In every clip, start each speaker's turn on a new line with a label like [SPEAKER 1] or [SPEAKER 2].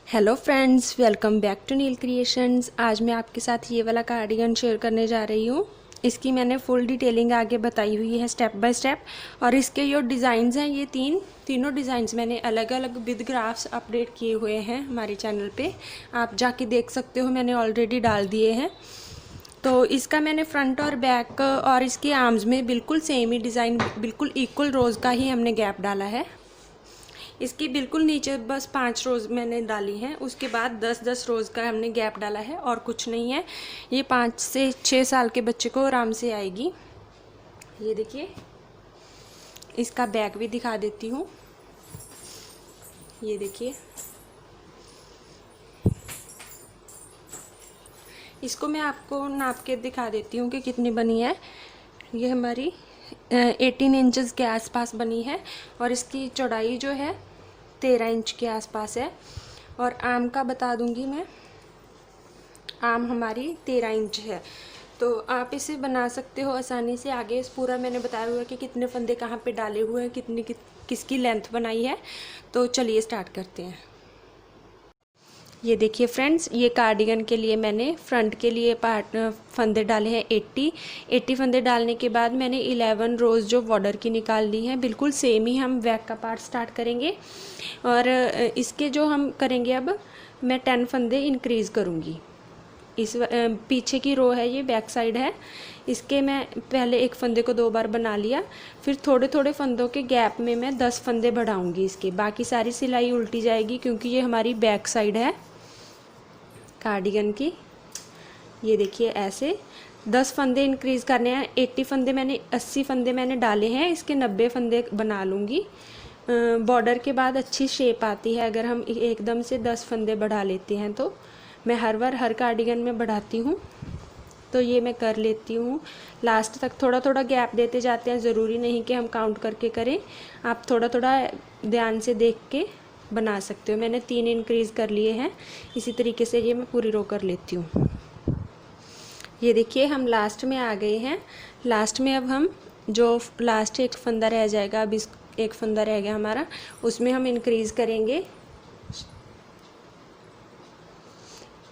[SPEAKER 1] Hello friends, welcome back to Neel Creations. आज मैं आपके साथ ये वाला कार्डिगन शेयर करने जा रही हूँ। इसकी मैंने फुल डिटेलिंग आगे बताई हुई है स्टेप बाय स्टेप। और इसके जो डिज़ाइंस हैं ये तीनों डिज़ाइंस मैंने अलग अलग विद ग्राफ्स अपडेट किए हुए हैं हमारे चैनल पे। आप जाके देख सकते हो, मैंने ऑलरेडी डाल दिए हैं। तो इसका मैंने फ्रंट और बैक और इसके आर्म्स में बिल्कुल सेम ही डिज़ाइन, बिल्कुल इक्वल रोज़ का ही हमने गैप डाला है। इसकी बिल्कुल नीचे बस 5 रोज़ मैंने डाली हैं, उसके बाद 10-10 रोज़ का हमने गैप डाला है और कुछ नहीं है। ये 5 से 6 साल के बच्चे को आराम से आएगी। ये देखिए, इसका बैक भी दिखा देती हूँ। ये देखिए, इसको मैं आपको नाप के दिखा देती हूँ कि कितनी बनी है। ये हमारी 18 इंचज़ के आसपास बनी है और इसकी चौड़ाई जो है 13 इंच के आसपास है। और आम का बता दूंगी मैं, आम हमारी 13 इंच है। तो आप इसे बना सकते हो आसानी से। आगे इस पूरा मैंने बताया हुआ है कि कितने फंदे कहाँ पे डाले हुए हैं, किसकी लेंथ बनाई है। तो चलिए स्टार्ट करते हैं। ये देखिए फ्रेंड्स, ये कार्डिगन के लिए मैंने फ्रंट के लिए फंदे डाले हैं 80 फंदे डालने के बाद मैंने 11 रोज़ जो बॉर्डर की निकाल ली हैं। बिल्कुल सेम ही हम बैक का पार्ट स्टार्ट करेंगे और इसके जो हम करेंगे, अब मैं 10 फंदे इंक्रीज़ करूँगी। इस पीछे की रो है, ये बैक साइड है। इसके मैं पहले एक फंदे को 2 बार बना लिया, फिर थोड़े थोड़े फंदों के गैप में मैं 10 फंदे बढ़ाऊंगी। इसके बाकी सारी सिलाई उल्टी जाएगी क्योंकि ये हमारी बैक साइड है कार्डिगन की। ये देखिए, ऐसे 10 फंदे इंक्रीज़ करने हैं। 80 फंदे मैंने डाले हैं, इसके 90 फंदे बना लूँगी। बॉर्डर के बाद अच्छी शेप आती है अगर हम एकदम से 10 फंदे बढ़ा लेते हैं। तो मैं हर बार हर कार्डिगन में बढ़ाती हूँ, तो ये मैं कर लेती हूँ। लास्ट तक थोड़ा थोड़ा गैप देते जाते हैं, ज़रूरी नहीं कि हम काउंट करके करें। आप थोड़ा थोड़ा ध्यान से देख के बना सकते हो। मैंने 3 इंक्रीज़ कर लिए हैं। इसी तरीके से ये मैं पूरी रो कर लेती हूँ। ये देखिए, हम लास्ट में आ गए हैं। लास्ट में अब हम जो लास्ट एक फंदा रह जाएगा, अब इस एक फंदा रह गया हमारा, उसमें हम इंक्रीज़ करेंगे।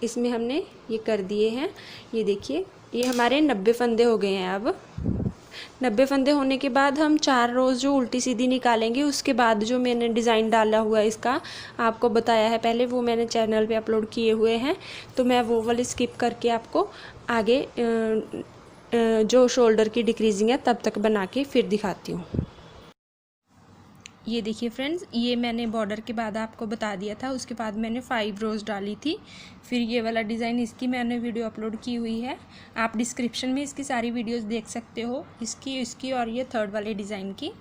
[SPEAKER 1] इसमें हमने ये कर दिए हैं। ये देखिए, ये हमारे 90 फंदे हो गए हैं। अब 90 फंदे होने के बाद हम 4 रोज़ जो उल्टी सीधी निकालेंगे, उसके बाद जो मैंने डिज़ाइन डाला हुआ है, इसका आपको बताया है पहले, वो मैंने चैनल पे अपलोड किए हुए हैं। तो मैं वो वाले स्किप करके आपको आगे जो शोल्डर की डिक्रीजिंग है तब तक बना के फिर दिखाती हूँ। ये देखिए फ्रेंड्स, ये मैंने बॉर्डर के बाद आपको बता दिया था, उसके बाद मैंने 5 रोज़ डाली थी। फिर ये वाला डिज़ाइन, इसकी मैंने वीडियो अपलोड की हुई है। आप डिस्क्रिप्शन में इसकी सारी वीडियोस देख सकते हो, इसकी और ये थर्ड वाले डिज़ाइन की।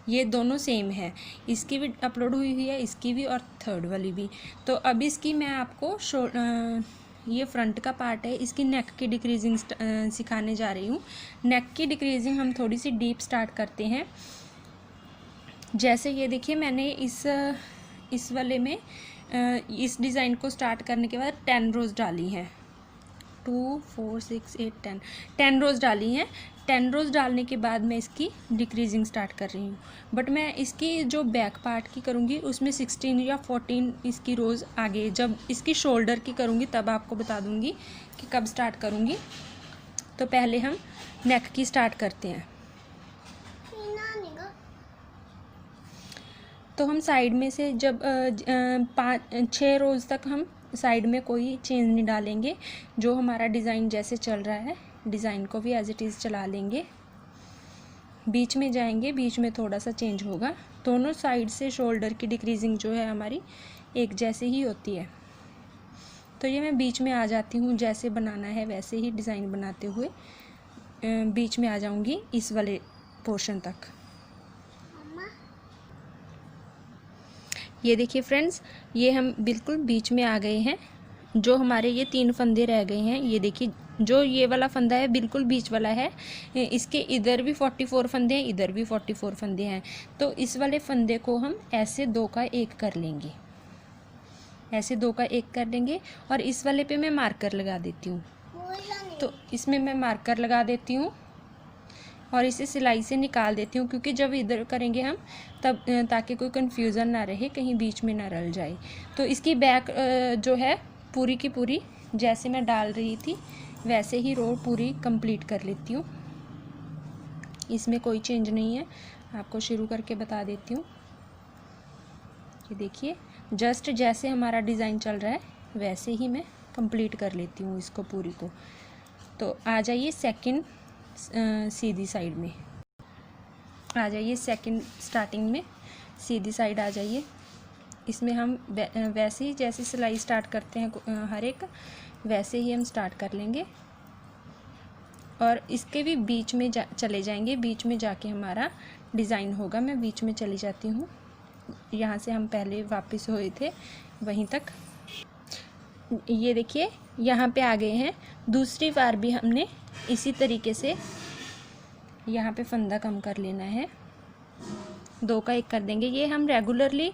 [SPEAKER 1] ये दोनों सेम है, इसकी भी अपलोड हुई है, इसकी भी और थर्ड वाली भी। तो अब इसकी मैं आपको ये फ्रंट का पार्ट है, इसकी नेक की डिक्रीजिंग सिखाने जा रही हूँ। नेक की डिक्रीजिंग हम थोड़ी सी डीप स्टार्ट करते हैं। जैसे ये देखिए, मैंने इस वाले में इस डिज़ाइन को स्टार्ट करने के बाद 10 रोज़ डाली हैं। 2 4 6 8 10 रोज़ डाली हैं। 10 रोज़ डालने के बाद मैं इसकी डिक्रीजिंग स्टार्ट कर रही हूँ। बट मैं इसकी जो बैक पार्ट की करूँगी उसमें 16 या 14 इसकी रोज़ आगे, जब इसकी शोल्डर की करूँगी तब आपको बता दूँगी कि कब स्टार्ट करूँगी। तो पहले हम नेक की स्टार्ट करते हैं। तो हम साइड में से जब 6 रोज़ तक हम साइड में कोई चेंज नहीं डालेंगे। जो हमारा डिज़ाइन जैसे चल रहा है, डिज़ाइन को भी एज इट इज़ चला लेंगे। बीच में जाएंगे, बीच में थोड़ा सा चेंज होगा। दोनों साइड से शोल्डर की डिक्रीजिंग जो है हमारी एक जैसे ही होती है। तो ये मैं बीच में आ जाती हूँ, जैसे बनाना है वैसे ही डिज़ाइन बनाते हुए बीच में आ जाऊँगी इस वाले पोर्शन तक। ये देखिए फ्रेंड्स, ये हम बिल्कुल बीच में आ गए हैं। जो हमारे ये 3 फंदे रह गए हैं, ये देखिए, जो ये वाला फंदा है बिल्कुल बीच वाला है। इसके इधर भी 44 फंदे हैं, इधर भी 44 फंदे हैं। तो इस वाले फंदे को हम ऐसे 2 का 1 कर लेंगे, ऐसे 2 का 1 कर लेंगे। और इस वाले पे मैं मार्कर लगा देती हूँ। तो इसमें मैं मार्कर लगा देती हूँ। और इसे सिलाई से निकाल देती हूँ, क्योंकि जब इधर करेंगे हम तब ताकि कोई कन्फ्यूज़न ना रहे, कहीं बीच में ना रल जाए। तो इसकी बैक जो है पूरी की पूरी जैसे मैं डाल रही थी वैसे ही रो पूरी कंप्लीट कर लेती हूँ। इसमें कोई चेंज नहीं है, आपको शुरू करके बता देती हूँ। ये देखिए, जस्ट जैसे हमारा डिज़ाइन चल रहा है वैसे ही मैं कंप्लीट कर लेती हूँ इसको पूरी को। तो आ जाइए सेकंड सीधी साइड में, आ जाइए सेकंड स्टार्टिंग में सीधी साइड आ जाइए। इसमें हम वैसे ही जैसे सिलाई स्टार्ट करते हैं हर एक, वैसे ही हम स्टार्ट कर लेंगे और इसके भी बीच में चले जाएंगे। बीच में जाके हमारा डिज़ाइन होगा। मैं बीच में चली जाती हूँ, यहाँ से हम पहले वापस हुए थे वहीं तक। ये देखिए यहाँ पे आ गए हैं। दूसरी बार भी हमने इसी तरीके से यहाँ पे फंदा कम कर लेना है, 2 का 1 कर देंगे। ये हम रेगुलरली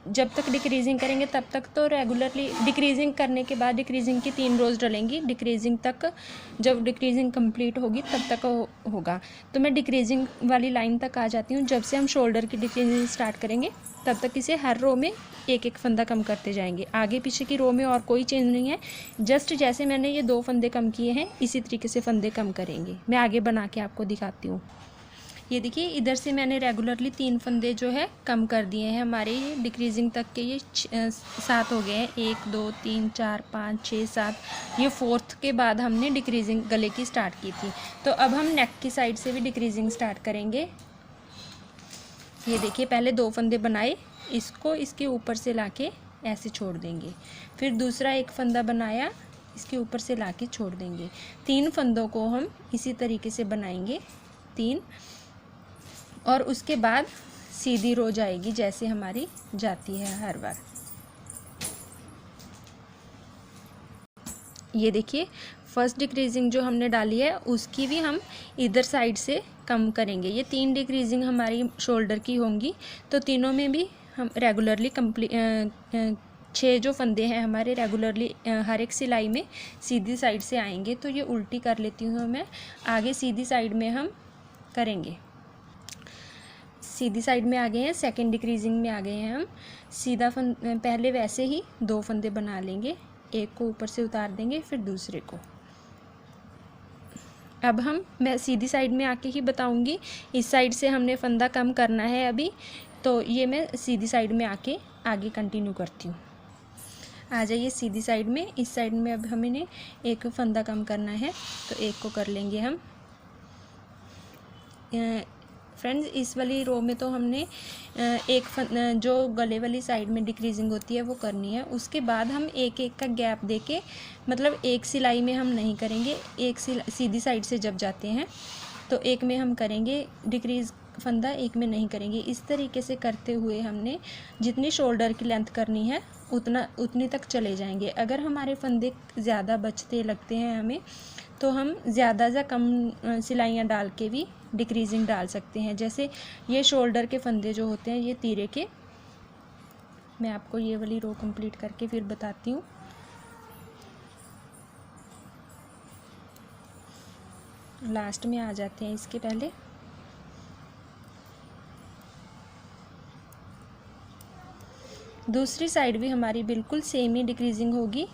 [SPEAKER 1] जब तक डिक्रीजिंग करेंगे तब तक तो रेगुलरली, डिक्रीजिंग करने के बाद डिक्रीजिंग की 3 रोज़ डलेंगी। डिक्रीजिंग तक, जब डिक्रीजिंग कंप्लीट होगी तब तक होगा। तो मैं डिक्रीजिंग वाली लाइन तक आ जाती हूँ। जब से हम शोल्डर की डिक्रीजिंग स्टार्ट करेंगे तब तक इसे हर रो में 1-1 फंदा कम करते जाएंगे। आगे पीछे की रो में और कोई चेंज नहीं है, जस्ट जैसे मैंने ये 2 फंदे कम किए हैं इसी तरीके से फंदे कम करेंगे। मैं आगे बना के आपको दिखाती हूँ। ये देखिए, इधर से मैंने रेगुलरली 3 फंदे जो है कम कर दिए हैं। हमारे डिक्रीजिंग तक के ये 7 हो गए हैं। 1 2 3 4 5 6 7। ये 4th के बाद हमने डिक्रीजिंग गले की स्टार्ट की थी। तो अब हम नेक की साइड से भी डिक्रीजिंग स्टार्ट करेंगे। ये देखिए, पहले 2 फंदे बनाए, इसको इसके ऊपर से लाके ऐसे छोड़ देंगे। फिर दूसरा 1 फंदा बनाया, इसके ऊपर से लाके छोड़ देंगे। 3 फंदों को हम इसी तरीके से बनाएंगे, 3, और उसके बाद सीधी रो जाएगी जैसे हमारी जाती है हर बार। ये देखिए, फर्स्ट डिक्रीजिंग जो हमने डाली है उसकी भी हम इधर साइड से कम करेंगे। ये 3 डिक्रीजिंग हमारी शोल्डर की होंगी, तो तीनों में भी हम रेगुलरली 6 जो फंदे हैं हमारे रेगुलरली हर एक सिलाई में सीधी साइड से आएंगे। तो ये उल्टी कर लेती हूँ मैं, आगे सीधी साइड में हम करेंगे। सीधी साइड में आ गए हैं, सेकंड डिक्रीजिंग में आ गए हैं हम। सीधा पहले वैसे ही 2 फंदे बना लेंगे, एक को ऊपर से उतार देंगे फिर दूसरे को। अब मैं सीधी साइड में आके ही बताऊंगी। इस साइड से हमने फंदा कम करना है अभी, तो ये मैं सीधी साइड में आके आगे कंटिन्यू करती हूँ। आ जाइए सीधी साइड में। इस साइड में अब हमें 1 फंदा कम करना है, तो 1 को कर लेंगे हम। फ्रेंड्स, इस वाली रो में तो हमने जो गले वाली साइड में डिक्रीजिंग होती है वो करनी है। उसके बाद हम 1-1 का गैप देके, मतलब एक सिलाई में हम नहीं करेंगे। एक सीधी साइड से जब जाते हैं तो एक में हम करेंगे डिक्रीज फंदा, एक में नहीं करेंगे। इस तरीके से करते हुए हमने जितनी शोल्डर की लेंथ करनी है उतनी तक चले जाएंगे। अगर हमारे फंदे ज़्यादा बचते लगते हैं हमें, तो हम ज़्यादा या कम सिलाइयाँ डाल के भी डिक्रीजिंग डाल सकते हैं। जैसे ये शोल्डर के फंदे जो होते हैं ये तीरे के, मैं आपको ये वाली रो कंप्लीट करके फिर बताती हूँ। लास्ट में आ जाते हैं इसके पहले। दूसरी साइड भी हमारी बिल्कुल सेम ही डिक्रीजिंग होगी,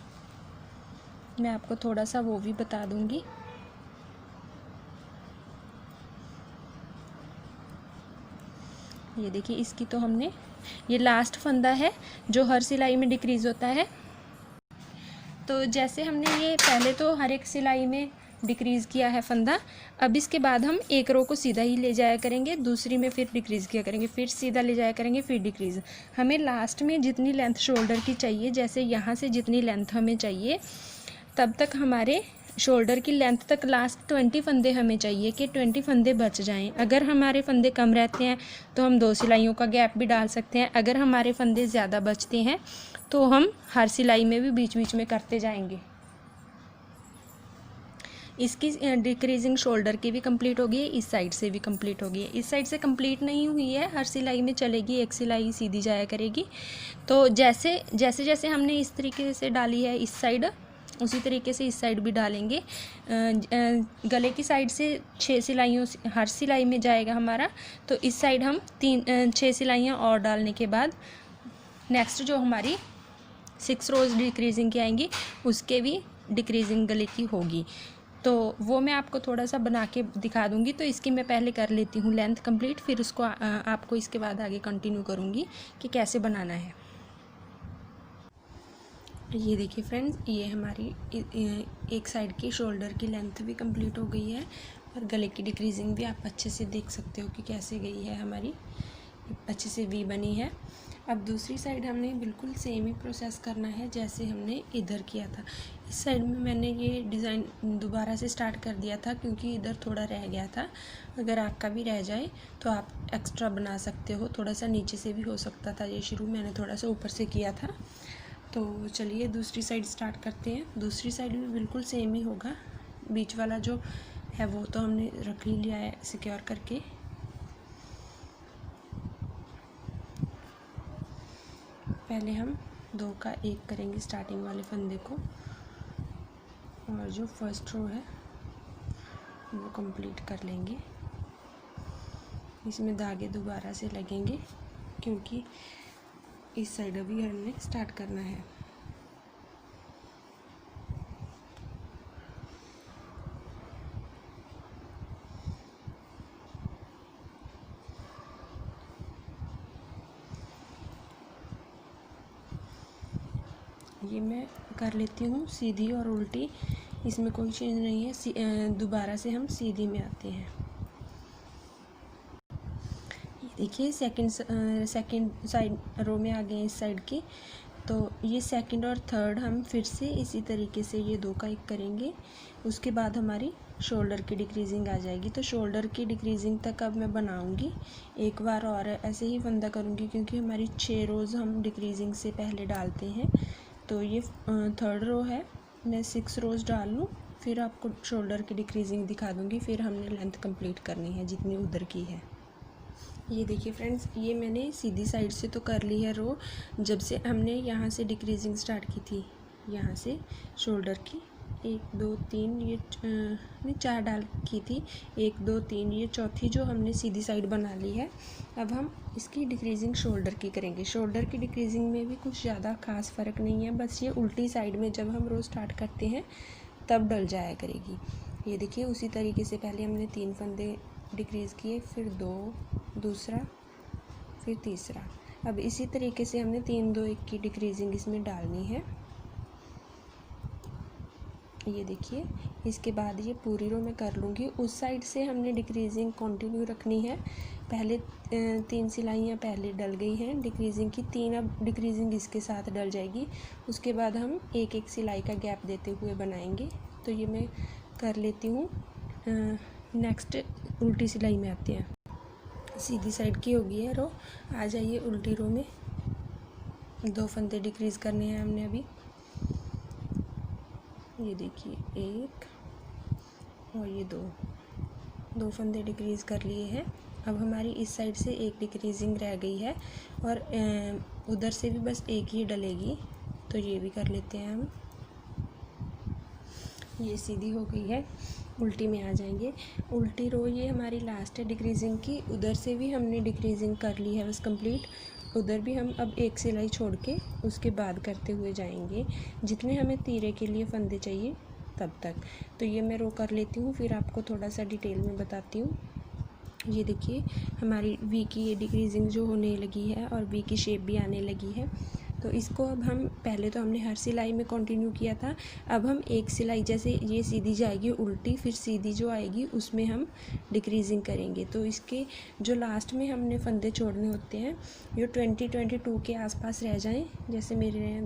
[SPEAKER 1] मैं आपको थोड़ा सा वो भी बता दूंगी। ये देखिए, इसकी तो हमने, ये लास्ट फंदा है जो हर सिलाई में डिक्रीज होता है। तो जैसे हमने ये पहले तो हर एक सिलाई में डिक्रीज़ किया है फंदा, अब इसके बाद हम 1 रो को सीधा ही ले जाया करेंगे, दूसरी में फिर डिक्रीज़ किया करेंगे, फिर सीधा ले जाया करेंगे, फिर डिक्रीज़। हमें लास्ट में जितनी लेंथ शोल्डर की चाहिए, जैसे यहाँ से जितनी लेंथ हमें चाहिए तब तक हमारे शोल्डर की लेंथ तक लास्ट 20 फंदे हमें चाहिए कि 20 फंदे बच जाएं। अगर हमारे फंदे कम रहते हैं तो हम 2 सिलाइयों का गैप भी डाल सकते हैं। अगर हमारे फंदे ज़्यादा बचते हैं तो हम हर सिलाई में भी बीच बीच में करते जाएंगे। इसकी डिक्रीजिंग शोल्डर की भी कंप्लीट होगी, इस साइड से भी कंप्लीट होगी। इस साइड से कंप्लीट नहीं हुई है, हर सिलाई में चलेगी, एक सिलाई सीधी जाया करेगी। तो जैसे जैसे हमने इस तरीके से डाली है इस साइड, उसी तरीके से इस साइड भी डालेंगे। गले की साइड से 6 सिलाइयों हर सिलाई में जाएगा हमारा, तो इस साइड हम 6 सिलाइयाँ और डालने के बाद नेक्स्ट जो हमारी 6 रोज़ डिक्रीजिंग की आएंगी उसके भी डिक्रीजिंग गले की होगी। तो वो मैं आपको थोड़ा सा बना के दिखा दूँगी। तो इसकी मैं पहले कर लेती हूँ लेंथ कंप्लीट, फिर उसको आपको इसके बाद आगे कंटिन्यू करूँगी कि कैसे बनाना है। ये देखिए फ्रेंड्स, ये हमारी एक साइड की शोल्डर की लेंथ भी कंप्लीट हो गई है और गले की डिक्रीजिंग भी आप अच्छे से देख सकते हो कि कैसे गई है, हमारी अच्छे से वी बनी है। अब दूसरी साइड हमने बिल्कुल सेम ही प्रोसेस करना है जैसे हमने इधर किया था। इस साइड में मैंने ये डिज़ाइन दोबारा से स्टार्ट कर दिया था क्योंकि इधर थोड़ा रह गया था। अगर आपका भी रह जाए तो आप एक्स्ट्रा बना सकते हो, थोड़ा सा नीचे से भी हो सकता था ये शुरू, मैंने थोड़ा सा ऊपर से किया था। तो चलिए दूसरी साइड स्टार्ट करते हैं। दूसरी साइड भी बिल्कुल सेम ही होगा, बीच वाला जो है वो तो हमने रख ही लिया है सिक्योर करके। पहले हम 2 का 1 करेंगे स्टार्टिंग वाले फंदे को, और जो फर्स्ट रो है वो कंप्लीट कर लेंगे। इसमें धागे दोबारा से लगेंगे क्योंकि इस साइड अभी हमने स्टार्ट करना है। ये मैं कर लेती हूँ सीधी और उल्टी, इसमें कोई चेंज नहीं है। दोबारा से हम सीधी में आते हैं। देखिए सेकंड साइड रो में आ गए इस साइड की। तो ये सेकंड और थर्ड हम फिर से इसी तरीके से ये 2 का 1 करेंगे। उसके बाद हमारी शोल्डर की डिक्रीजिंग आ जाएगी। तो शोल्डर की डिक्रीजिंग तक अब मैं बनाऊंगी एक बार और ऐसे ही फंदा करूंगी क्योंकि हमारी 6 रोज़ हम डिक्रीजिंग से पहले डालते हैं। तो ये थर्ड रो है, मैं 6 रोज़ डाल लूँ, फिर आपको शोल्डर की डिक्रीजिंग दिखा दूँगी। फिर हमने लेंथ कंप्लीट करनी है जितनी उधर की है। ये देखिए फ्रेंड्स, ये मैंने सीधी साइड से तो कर ली है रो, जब से हमने यहाँ से डिक्रीजिंग स्टार्ट की थी, यहाँ से शोल्डर की 1 2 3 ये 4 डाल की थी, 1 2 3 ये चौथी जो हमने सीधी साइड बना ली है। अब हम इसकी डिक्रीजिंग शोल्डर की करेंगे। शोल्डर की डिक्रीजिंग में भी कुछ ज़्यादा खास फ़र्क नहीं है, बस ये उल्टी साइड में जब हम रो स्टार्ट करते हैं तब डल जाया करेगी। ये देखिए उसी तरीके से पहले हमने 3 फंदे डिक्रीज़ किए, फिर 2, दूसरा, फिर तीसरा। अब इसी तरीके से हमने 3 2 1 की डिक्रीजिंग इसमें डालनी है। ये देखिए, इसके बाद ये पूरी रो में कर लूँगी। उस साइड से हमने डिक्रीजिंग कंटिन्यू रखनी है। पहले 3 सिलाइयाँ पहले डल गई हैं डिक्रीजिंग की, 3 अब डिक्रीजिंग इसके साथ डल जाएगी। उसके बाद हम 1 सिलाई का गैप देते हुए बनाएंगे। तो ये मैं कर लेती हूँ। नेक्स्ट उल्टी सिलाई में आते हैं। सीधी साइड की होगी है रो, आ जाइए उल्टी रो में। 2 फंदे डिक्रीज़ करने हैं हमने अभी। ये देखिए 1 और ये 2 फंदे डिक्रीज़ कर लिए हैं। अब हमारी इस साइड से 1 डिक्रीजिंग रह गई है और उधर से भी बस 1 ही डलेगी। तो ये भी कर लेते हैं हम। ये सीधी हो गई है, उल्टी में आ जाएंगे। उल्टी रो ये हमारी लास्ट है डिक्रीजिंग की, उधर से भी हमने डिक्रीजिंग कर ली है बस कंप्लीट। उधर भी हम अब 1 सिलाई छोड़ के उसके बाद करते हुए जाएंगे जितने हमें तीरे के लिए फंदे चाहिए तब तक। तो ये मैं रो कर लेती हूँ, फिर आपको थोड़ा सा डिटेल में बताती हूँ। ये देखिए हमारी वी की ये डिक्रीजिंग जो होने लगी है और वी की शेप भी आने लगी है। तो इसको अब हम पहले तो हमने हर सिलाई में कंटिन्यू किया था, अब हम 1 सिलाई जैसे ये सीधी जाएगी उल्टी, फिर सीधी जो आएगी उसमें हम डिक्रीजिंग करेंगे। तो इसके जो लास्ट में हमने फंदे छोड़ने होते हैं ये 22 के आसपास रह जाएं। जैसे मेरे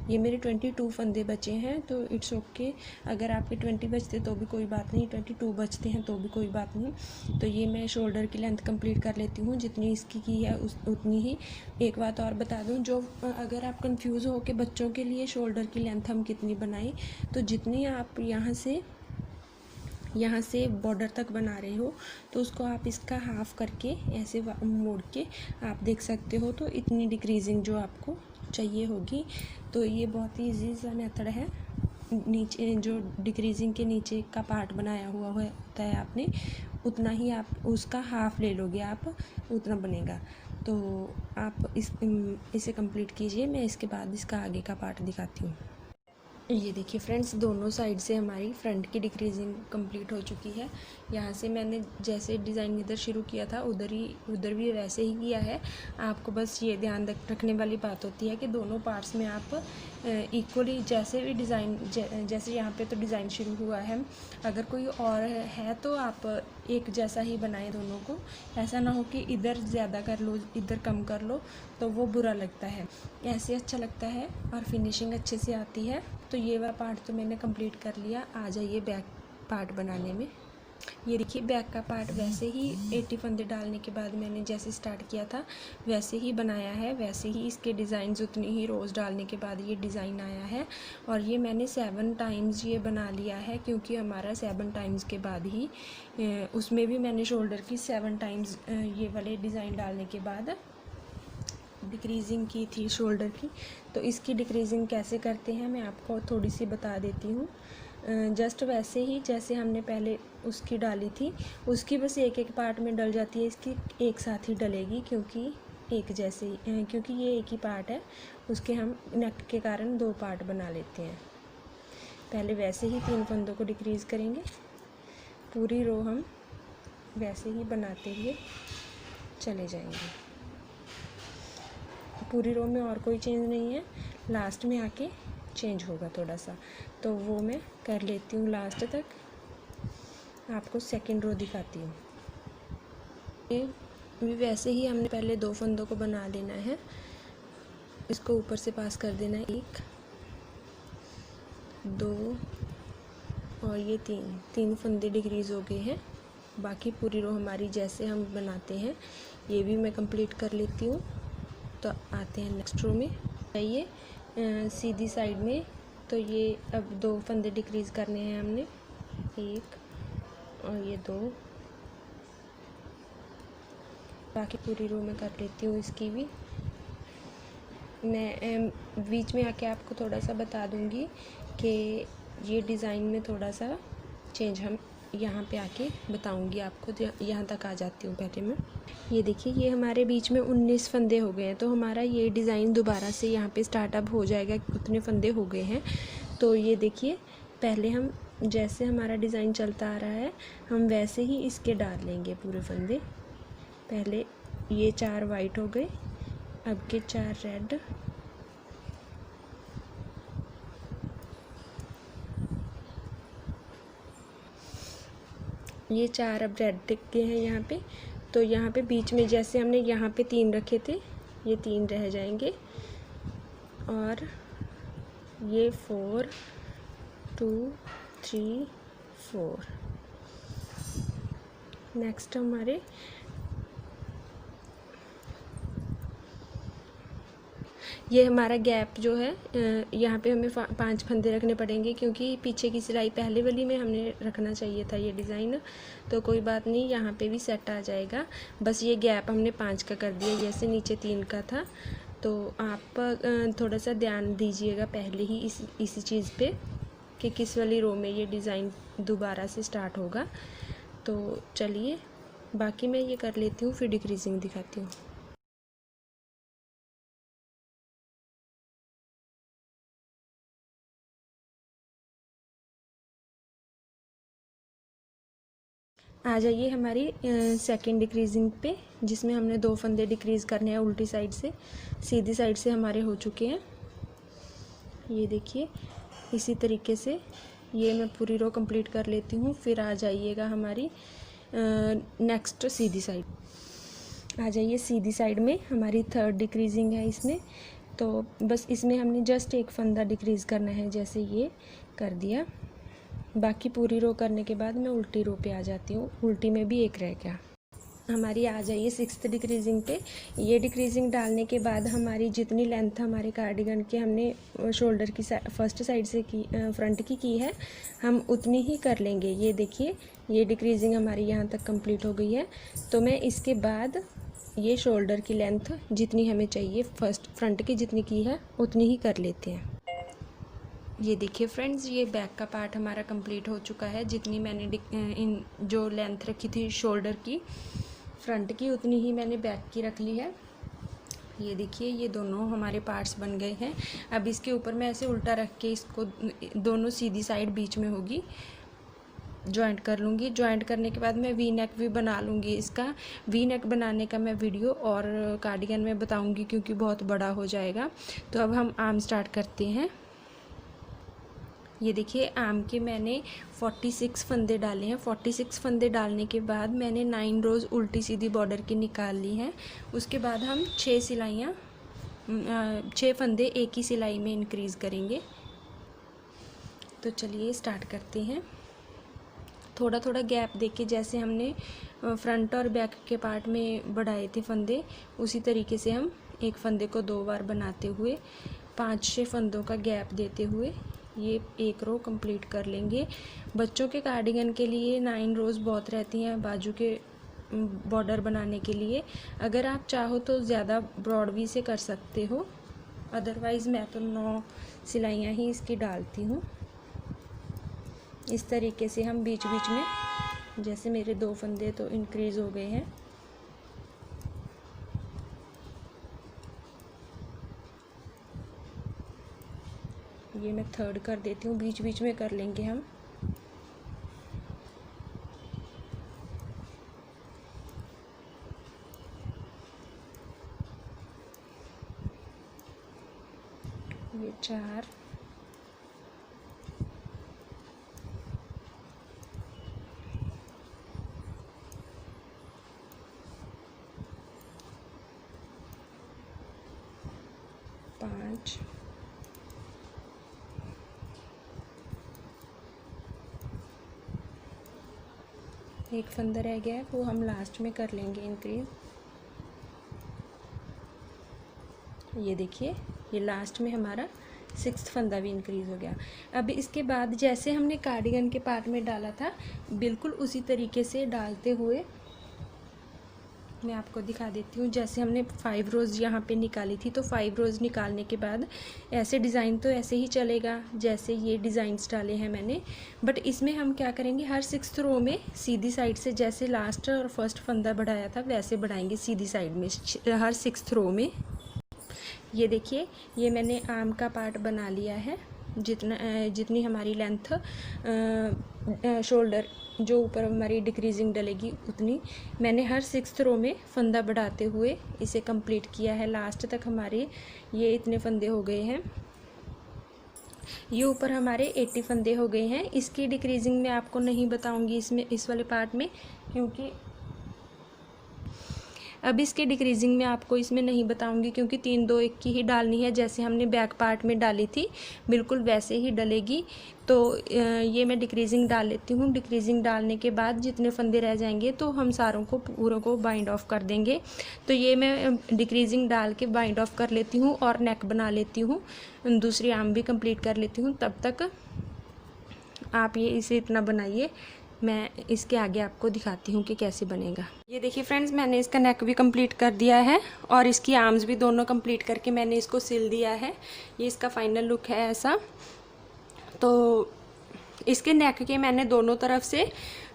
[SPEAKER 1] ये मेरे 22 फंदे बचे हैं, तो इट्स ओके। अगर आपके 20 बचते तो भी कोई बात नहीं, 22 बचते हैं तो भी कोई बात नहीं। तो ये मैं शोल्डर की लेंथ कंप्लीट कर लेती हूँ, जितनी इसकी की है उतनी ही। एक बात और बता दूँ, जो अगर आप कंफ्यूज हो कि बच्चों के लिए शोल्डर की लेंथ हम कितनी बनाएं, तो जितनी आप यहाँ से यहाँ से बॉर्डर तक बना रहे हो तो उसको आप इसका हाफ करके ऐसे मोड़ के आप देख सकते हो, तो इतनी डिक्रीजिंग जो आपको चाहिए होगी। तो ये बहुत ही ईजी सा मेथड है। नीचे जो डिक्रीजिंग के नीचे का पार्ट बनाया हुआ होता है आपने, उतना ही आप उसका हाफ ले लोगे आप, उतना बनेगा। तो आप इसे कंप्लीट कीजिए, मैं इसके बाद इसका आगे का पार्ट दिखाती हूँ। ये देखिए फ्रेंड्स, दोनों साइड से हमारी फ्रंट की डिक्रीजिंग कंप्लीट हो चुकी है। यहाँ से मैंने जैसे डिज़ाइन इधर शुरू किया था उधर भी वैसे ही किया है। आपको बस ये ध्यान रखने वाली बात होती है कि दोनों पार्ट्स में आप इक्वली जैसे भी डिज़ाइन जैसे यहाँ पे तो डिज़ाइन शुरू हुआ है, अगर कोई और है तो आप एक जैसा ही बनाएं दोनों को। ऐसा ना हो कि इधर ज़्यादा कर लो इधर कम कर लो, तो वो बुरा लगता है। ऐसे अच्छा लगता है और फिनिशिंग अच्छे से आती है। तो ये वाला पार्ट तो मैंने कंप्लीट कर लिया। आ जाइए बैक पार्ट बनाने में। ये देखिए बैक का पार्ट वैसे ही 80 फंदे डालने के बाद मैंने जैसे स्टार्ट किया था वैसे ही बनाया है, वैसे ही इसके डिज़ाइंस उतनी ही रोज़ डालने के बाद ये डिज़ाइन आया है। और ये मैंने 7 टाइम्स ये बना लिया है, क्योंकि हमारा 7 टाइम्स के बाद ही उसमें भी मैंने शोल्डर की 7 टाइम्स ये वाले डिज़ाइन डालने के बाद डिक्रीजिंग की थी शोल्डर की। तो इसकी डिक्रीजिंग कैसे करते हैं मैं आपको थोड़ी सी बता देती हूँ। जस्ट वैसे ही जैसे हमने पहले उसकी डाली थी, उसकी बस एक एक पार्ट में डल जाती है, इसकी एक साथ ही डलेगी, क्योंकि एक जैसे ही क्योंकि ये एक ही पार्ट है, उसके हम नेक के कारण 2 पार्ट बना लेते हैं। पहले वैसे ही 3 फंदों को डिक्रीज़ करेंगे, पूरी रो हम वैसे ही बनाते हुए चले जाएंगे। पूरी रो में और कोई चेंज नहीं है, लास्ट में आके चेंज होगा थोड़ा सा, तो वो मैं कर लेती हूँ लास्ट तक। आपको सेकंड रो दिखाती हूँ। ये भी वैसे ही हमने पहले 2 फंदों को बना लेना है, इसको ऊपर से पास कर देना है, 1 2 और ये 3 फंदे डिक्रीज़ हो गए हैं। बाकी पूरी रो हमारी जैसे हम बनाते हैं ये भी मैं कंप्लीट कर लेती हूँ। तो आते हैं नेक्स्ट रो में। आइए सीधी साइड में, तो ये अब 2 फंदे डिक्रीज़ करने हैं हमने, 1 और ये 2। बाकी पूरी रो में कर लेती हूँ इसकी भी। मैं बीच में आके आपको थोड़ा सा बता दूँगी कि ये डिज़ाइन में थोड़ा सा चेंज हम यहाँ पे आके बताऊँगी आपको। यहाँ तक आ जाती हूँ पहले मैं। ये देखिए, ये हमारे बीच में 19 फंदे हो गए हैं, तो हमारा ये डिज़ाइन दोबारा से यहाँ पे स्टार्टअप हो जाएगा। उतने फंदे हो गए हैं, तो ये देखिए पहले हम जैसे हमारा डिज़ाइन चलता आ रहा है हम वैसे ही इसके डाल लेंगे पूरे फंदे। पहले ये 4 वाइट हो गए, अब के 4 रेड, ये 4 अब रेड टिक गए हैं यहाँ पे। तो यहाँ पे बीच में जैसे हमने यहाँ पे 3 रखे थे, ये 3 रह जाएंगे, और ये 4 2 3 4। नेक्स्ट हमारे ये हमारा गैप जो है यहाँ पे हमें 5 फंदे रखने पड़ेंगे, क्योंकि पीछे की सिलाई पहले वाली में हमने रखना चाहिए था ये डिज़ाइन। तो कोई बात नहीं, यहाँ पे भी सेट आ जाएगा। बस ये गैप हमने 5 का कर दिया, जैसे नीचे 3 का था। तो आप थोड़ा सा ध्यान दीजिएगा पहले ही इसी चीज़ पे कि किस वाली रो में ये डिज़ाइन दोबारा से स्टार्ट होगा। तो चलिए बाकी मैं ये कर लेती हूँ, फिर डिक्रीजिंग दिखाती हूँ। आ जाइए हमारी सेकंड डिक्रीजिंग पे, जिसमें हमने 2 फंदे डिक्रीज़ करने हैं उल्टी साइड से। सीधी साइड से हमारे हो चुके हैं, ये देखिए। इसी तरीके से ये मैं पूरी रो कंप्लीट कर लेती हूँ, फिर आ जाइएगा हमारी नेक्स्ट सीधी साइड। आ जाइए सीधी साइड में, हमारी थर्ड डिक्रीजिंग है इसमें। तो बस इसमें हमने जस्ट 1 फंदा डिक्रीज़ करना है, जैसे ये कर दिया। बाकी पूरी रो करने के बाद मैं उल्टी रो पे आ जाती हूँ, उल्टी में भी 1 रह गया। हमारी आ जाइए 6th डिक्रीजिंग पे। ये डिक्रीजिंग डालने के बाद हमारी जितनी लेंथ हमारे कार्डिगन के हमने शोल्डर की फर्स्ट साइड से की, फ्रंट की है, हम उतनी ही कर लेंगे। ये देखिए, ये डिक्रीजिंग हमारी यहाँ तक कंप्लीट हो गई है। तो मैं इसके बाद ये शोल्डर की लेंथ जितनी हमें चाहिए फ्रंट की जितनी की है उतनी ही कर लेते हैं। ये देखिए फ्रेंड्स, ये बैक का पार्ट हमारा कंप्लीट हो चुका है। जितनी मैंने इन जो लेंथ रखी थी शोल्डर की फ्रंट की, उतनी ही मैंने बैक की रख ली है। ये देखिए, ये दोनों हमारे पार्ट्स बन गए हैं। अब इसके ऊपर मैं ऐसे उल्टा रख के इसको दोनों सीधी साइड बीच में होगी जॉइंट कर लूँगी। जॉइंट करने के बाद मैं वी नेक भी बना लूँगी। इसका वी नेक बनाने का मैं वीडियो और कार्डिगन में बताऊँगी क्योंकि बहुत बड़ा हो जाएगा। तो अब हम आर्म स्टार्ट करते हैं। ये देखिए, आर्म के मैंने 46 फंदे डाले हैं। 46 फंदे डालने के बाद मैंने 9 रोज़ उल्टी सीधी बॉर्डर की निकाल ली हैं। उसके बाद हम 6 फंदे एक ही सिलाई में इंक्रीज़ करेंगे। तो चलिए स्टार्ट करते हैं। थोड़ा थोड़ा गैप देके, जैसे हमने फ्रंट और बैक के पार्ट में बढ़ाए थे फंदे, उसी तरीके से हम एक फंदे को 2 बार बनाते हुए 5-6 फंदों का गैप देते हुए ये एक रो कंप्लीट कर लेंगे। बच्चों के कार्डिगन के लिए 9 रोज़ बहुत रहती हैं बाजू के बॉर्डर बनाने के लिए। अगर आप चाहो तो ज़्यादा ब्रॉड भी से कर सकते हो, अदरवाइज़ मैं तो 9 सिलाइयाँ ही इसकी डालती हूँ। इस तरीके से हम बीच बीच में, जैसे मेरे 2 फंदे तो इंक्रीज़ हो गए हैं, ये मैं 3rd कर देती हूँ। बीच बीच में कर लेंगे हम। ये 4, पाँच, 1 फंदा रह गया है, वो हम लास्ट में कर लेंगे इंक्रीज़। ये देखिए, ये लास्ट में हमारा 6th फंदा भी इंक्रीज़ हो गया। अब इसके बाद जैसे हमने कार्डिगन के पार्ट में डाला था, बिल्कुल उसी तरीके से डालते हुए मैं आपको दिखा देती हूँ। जैसे हमने 5 रोज़ यहाँ पे निकाली थी, तो 5 रोज़ निकालने के बाद ऐसे डिज़ाइन तो ऐसे ही चलेगा जैसे ये डिज़ाइंस डाले हैं मैंने। बट इसमें हम क्या करेंगे, हर 6th रो में सीधी साइड से, जैसे लास्ट और फर्स्ट फंदा बढ़ाया था वैसे बढ़ाएंगे सीधी साइड में हर 6th रो में। ये देखिए, ये मैंने आर्म का पार्ट बना लिया है। जितनी हमारी लेंथ शोल्डर जो ऊपर हमारी डिक्रीजिंग डलेगी उतनी मैंने हर 6th रो में फंदा बढ़ाते हुए इसे कंप्लीट किया है। लास्ट तक हमारे ये इतने फंदे हो गए हैं। ये ऊपर हमारे 80 फंदे हो गए हैं। इसकी डिक्रीजिंग मैं आपको नहीं बताऊंगी इस वाले पार्ट में, क्योंकि अब इसके डिक्रीजिंग में आपको इसमें नहीं बताऊंगी क्योंकि 3 2 1 की ही डालनी है। जैसे हमने बैक पार्ट में डाली थी बिल्कुल वैसे ही डलेगी। तो ये मैं डिक्रीजिंग डाल लेती हूँ। डिक्रीजिंग डालने के बाद जितने फंदे रह जाएंगे तो हम सारों को पूरों को बाइंड ऑफ कर देंगे। तो ये मैं डिक्रीजिंग डाल के बाइंड ऑफ कर लेती हूँ और नेक बना लेती हूँ, दूसरी आर्म भी कंप्लीट कर लेती हूँ। तब तक आप ये इसे इतना बनाइए, मैं इसके आगे आपको दिखाती हूँ कि कैसे बनेगा। ये देखिए फ्रेंड्स, मैंने इसका नेक भी कंप्लीट कर दिया है और इसकी आर्म्स भी दोनों कंप्लीट करके मैंने इसको सिल दिया है। ये इसका फाइनल लुक है ऐसा। तो इसके नेक के मैंने दोनों तरफ से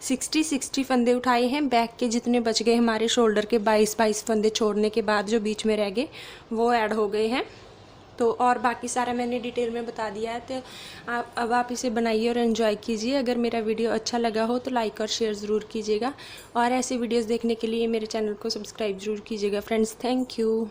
[SPEAKER 1] 60 फंदे उठाए हैं। बैक के जितने बच गए हमारे शोल्डर के 22 फंदे छोड़ने के बाद जो बीच में रह गए वो ऐड हो गए हैं। तो और बाकी सारा मैंने डिटेल में बता दिया है। तो अब आप इसे बनाइए और एंजॉय कीजिए। अगर मेरा वीडियो अच्छा लगा हो तो लाइक और शेयर ज़रूर कीजिएगा और ऐसे वीडियोस देखने के लिए मेरे चैनल को सब्सक्राइब ज़रूर कीजिएगा फ्रेंड्स। Thank you.